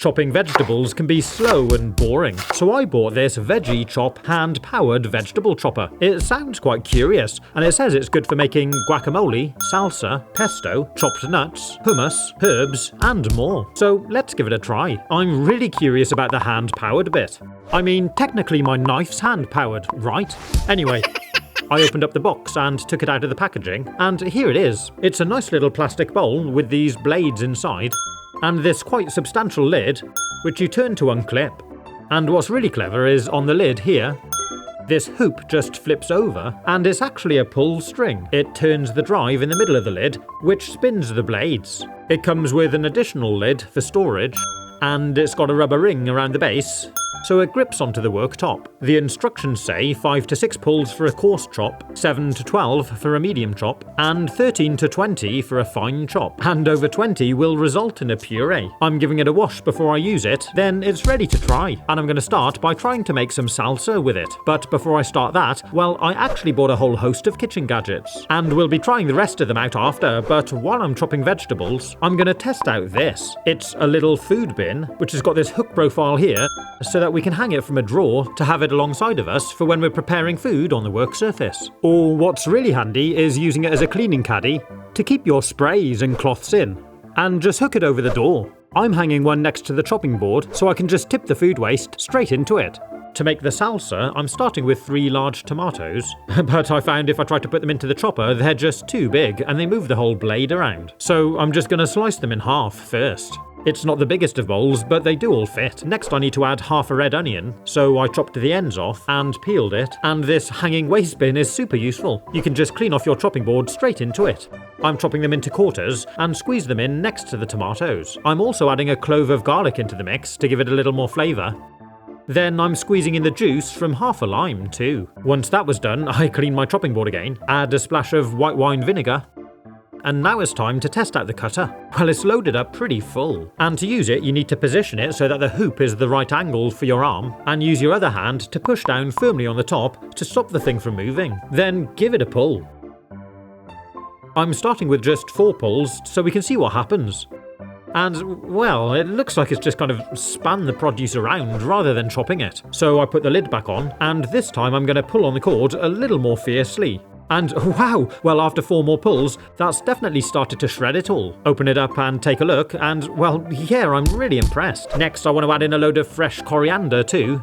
Chopping vegetables can be slow and boring, so I bought this VeggiChop hand-powered vegetable chopper. It sounds quite curious, and it says it's good for making guacamole, salsa, pesto, chopped nuts, hummus, herbs, and more. So let's give it a try. I'm really curious about the hand-powered bit. I mean, technically my knife's hand-powered, right? Anyway, I opened up the box and took it out of the packaging, and here it is. It's a nice little plastic bowl with these blades inside, and this quite substantial lid, which you turn to unclip. And what's really clever is on the lid here, this hoop just flips over, and it's actually a pull string. It turns the drive in the middle of the lid, which spins the blades. It comes with an additional lid for storage, and it's got a rubber ring around the base, so it grips onto the worktop. The instructions say 5 to 6 pulls for a coarse chop, 7 to 12 for a medium chop, and 13 to 20 for a fine chop. And over 20 will result in a puree. I'm giving it a wash before I use it, then it's ready to try. And I'm going to start by trying to make some salsa with it. But before I start that, well, I actually bought a whole host of kitchen gadgets. And we'll be trying the rest of them out after, but while I'm chopping vegetables, I'm going to test out this. It's a little food bin, which has got this hook profile here, so that we can hang it from a drawer to have it alongside of us for when we're preparing food on the work surface. Or what's really handy is using it as a cleaning caddy to keep your sprays and cloths in, and just hook it over the door. I'm hanging one next to the chopping board so I can just tip the food waste straight into it. To make the salsa, I'm starting with 3 large tomatoes, but I found if I try to put them into the chopper, they're just too big and they move the whole blade around. So I'm just going to slice them in half first. It's not the biggest of bowls, but they do all fit. Next I need to add half a red onion, so I chopped the ends off and peeled it, and this hanging waste bin is super useful. You can just clean off your chopping board straight into it. I'm chopping them into quarters and squeeze them in next to the tomatoes. I'm also adding a clove of garlic into the mix to give it a little more flavour. Then I'm squeezing in the juice from half a lime too. Once that was done, I clean my chopping board again, add a splash of white wine vinegar, and now it's time to test out the cutter. Well, it's loaded up pretty full. And to use it, you need to position it so that the hoop is the right angle for your arm, and use your other hand to push down firmly on the top to stop the thing from moving. Then give it a pull. I'm starting with just 4 pulls so we can see what happens. And, well, it looks like it's just kind of span the produce around rather than chopping it. So I put the lid back on, and this time I'm going to pull on the cord a little more fiercely. And wow, well, after 4 more pulls, that's definitely started to shred it all. Open it up and take a look, and well, yeah, I'm really impressed. Next, I want to add in a load of fresh coriander too.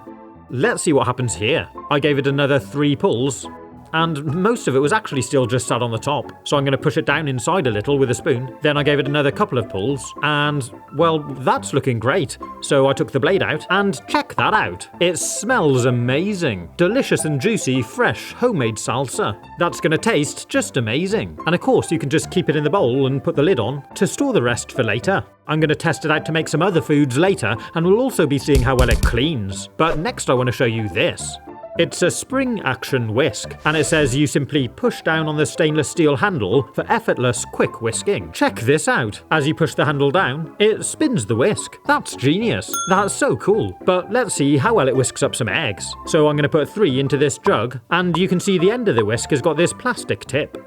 Let's see what happens here. I gave it another 3 pulls, and most of it was actually still just sat on the top, so I'm going to push it down inside a little with a spoon. Then I gave it another couple of pulls, and well, that's looking great. So I took the blade out, and check that out. It smells amazing. Delicious and juicy, fresh, homemade salsa. That's going to taste just amazing. And of course, you can just keep it in the bowl and put the lid on to store the rest for later. I'm going to test it out to make some other foods later, and we'll also be seeing how well it cleans. But next I want to show you this. It's a spring action whisk, and it says you simply push down on the stainless steel handle for effortless, quick whisking. Check this out. As you push the handle down, it spins the whisk. That's genius. That's so cool. But let's see how well it whisks up some eggs. So I'm going to put 3 into this jug, and you can see the end of the whisk has got this plastic tip.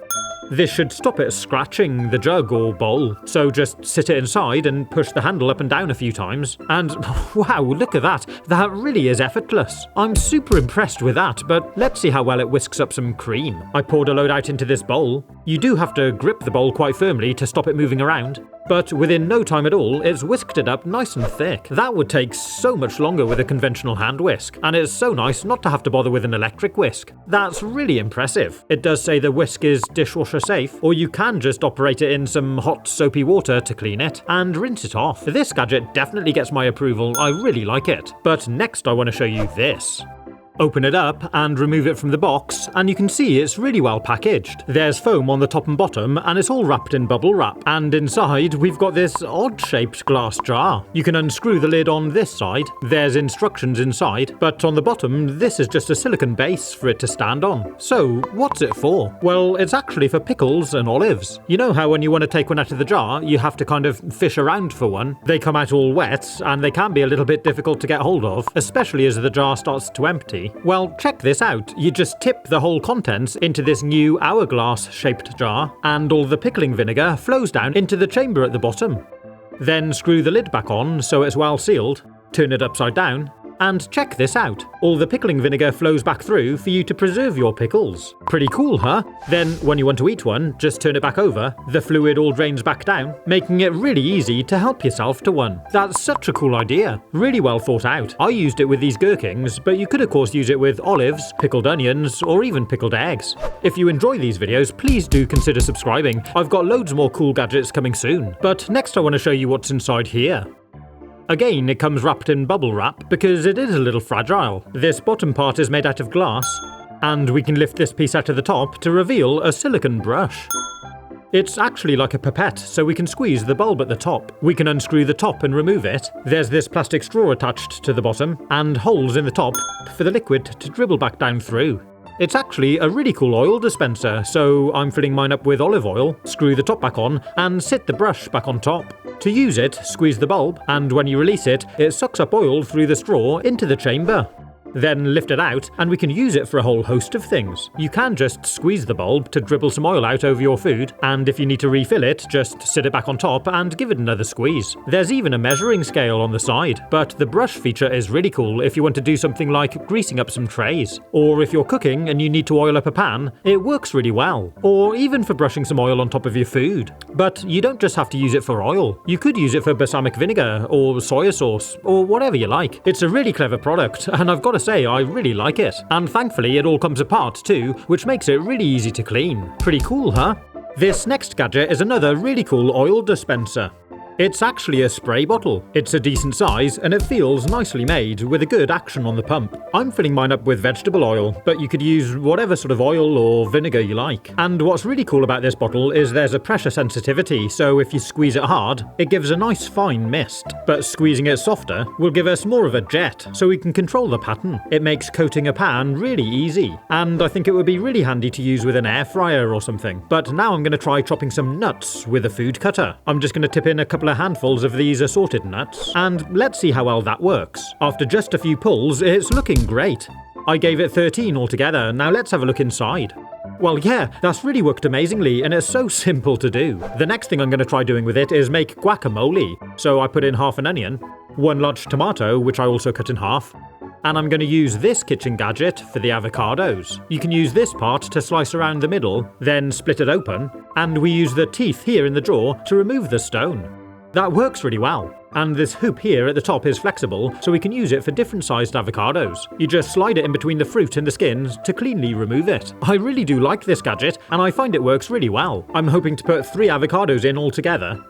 This should stop it scratching the jug or bowl, so just sit it inside and push the handle up and down a few times. And wow, look at that. That really is effortless. I'm super impressed with that, but let's see how well it whisks up some cream. I poured a load out into this bowl. You do have to grip the bowl quite firmly to stop it moving around, but within no time at all, it's whisked it up nice and thick. That would take so much longer with a conventional hand whisk, and it's so nice not to have to bother with an electric whisk. That's really impressive. It does say the whisk is dishwasher safe, or you can just operate it in some hot soapy water to clean it and rinse it off. This gadget definitely gets my approval. I really like it. But next I want to show you this. Open it up and remove it from the box, and you can see it's really well packaged. There's foam on the top and bottom, and it's all wrapped in bubble wrap. And inside, we've got this odd-shaped glass jar. You can unscrew the lid on this side. There's instructions inside, but on the bottom, this is just a silicone base for it to stand on. So, what's it for? Well, it's actually for pickles and olives. You know how when you want to take one out of the jar, you have to kind of fish around for one? They come out all wet, and they can be a little bit difficult to get hold of, especially as the jar starts to empty. Well, check this out. You just tip the whole contents into this new hourglass shaped jar, and all the pickling vinegar flows down into the chamber at the bottom. Then screw the lid back on so it's well sealed, turn it upside down, and check this out. All the pickling vinegar flows back through for you to preserve your pickles. Pretty cool, huh? Then, when you want to eat one, just turn it back over. The fluid all drains back down, making it really easy to help yourself to one. That's such a cool idea. Really well thought out. I used it with these gherkins, but you could of course use it with olives, pickled onions, or even pickled eggs. If you enjoy these videos, please do consider subscribing. I've got loads more cool gadgets coming soon. But next I want to show you what's inside here. Again, it comes wrapped in bubble wrap because it is a little fragile. This bottom part is made out of glass, and we can lift this piece out of the top to reveal a silicone brush. It's actually like a pipette, so we can squeeze the bulb at the top. We can unscrew the top and remove it. There's this plastic straw attached to the bottom, and holes in the top for the liquid to dribble back down through. It's actually a really cool oil dispenser, so I'm filling mine up with olive oil, screw the top back on, and sit the brush back on top. To use it, squeeze the bulb, and when you release it, it sucks up oil through the straw into the chamber. Then lift it out, and we can use it for a whole host of things. You can just squeeze the bulb to dribble some oil out over your food, and if you need to refill it, just sit it back on top and give it another squeeze. There's even a measuring scale on the side, but the brush feature is really cool if you want to do something like greasing up some trays. Or if you're cooking and you need to oil up a pan, it works really well. Or even for brushing some oil on top of your food. But you don't just have to use it for oil. You could use it for balsamic vinegar, or soya sauce, or whatever you like. It's a really clever product, and I've got to say I really like it. And thankfully it all comes apart too, which makes it really easy to clean. Pretty cool, huh? This next gadget is another really cool oil dispenser. It's actually a spray bottle. It's a decent size and it feels nicely made with a good action on the pump. I'm filling mine up with vegetable oil, but you could use whatever sort of oil or vinegar you like. And what's really cool about this bottle is there's a pressure sensitivity, so if you squeeze it hard, it gives a nice fine mist. But squeezing it softer will give us more of a jet, so we can control the pattern. It makes coating a pan really easy, and I think it would be really handy to use with an air fryer or something. But now I'm going to try chopping some nuts with a food cutter. I'm just going to tip in a couple of handfuls of these assorted nuts, and let's see how well that works. After just a few pulls, it's looking great. I gave it 13 altogether. Now let's have a look inside. Well, yeah, that's really worked amazingly, and it's so simple to do. The next thing I'm going to try doing with it is make guacamole. So I put in half an onion, one large tomato, which I also cut in half, and I'm going to use this kitchen gadget for the avocados. You can use this part to slice around the middle, then split it open, and we use the teeth here in the jaw to remove the stone. That works really well. And this hoop here at the top is flexible, so we can use it for different sized avocados. You just slide it in between the fruit and the skins to cleanly remove it. I really do like this gadget, and I find it works really well. I'm hoping to put 3 avocados in altogether,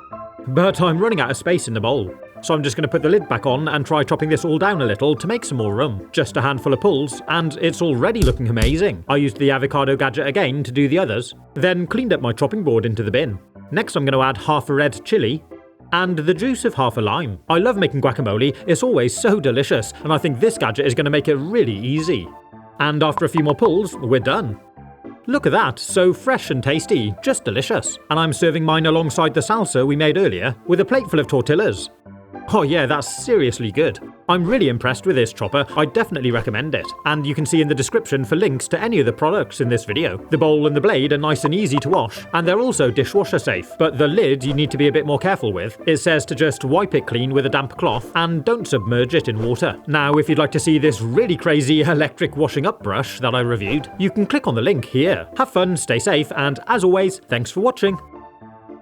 but I'm running out of space in the bowl. So I'm just going to put the lid back on and try chopping this all down a little to make some more room. Just a handful of pulls, and it's already looking amazing. I used the avocado gadget again to do the others, then cleaned up my chopping board into the bin. Next I'm going to add half a red chili, and the juice of half a lime. I love making guacamole, it's always so delicious, and I think this gadget is going to make it really easy. And after a few more pulls, we're done. Look at that, so fresh and tasty, just delicious. And I'm serving mine alongside the salsa we made earlier, with a plate full of tortillas. Oh yeah, that's seriously good. I'm really impressed with this chopper, I definitely recommend it. And you can see in the description for links to any of the products in this video. The bowl and the blade are nice and easy to wash, and they're also dishwasher safe. But the lid you need to be a bit more careful with. It says to just wipe it clean with a damp cloth, and don't submerge it in water. Now if you'd like to see this really crazy electric washing up brush that I reviewed, you can click on the link here. Have fun, stay safe, and as always, thanks for watching.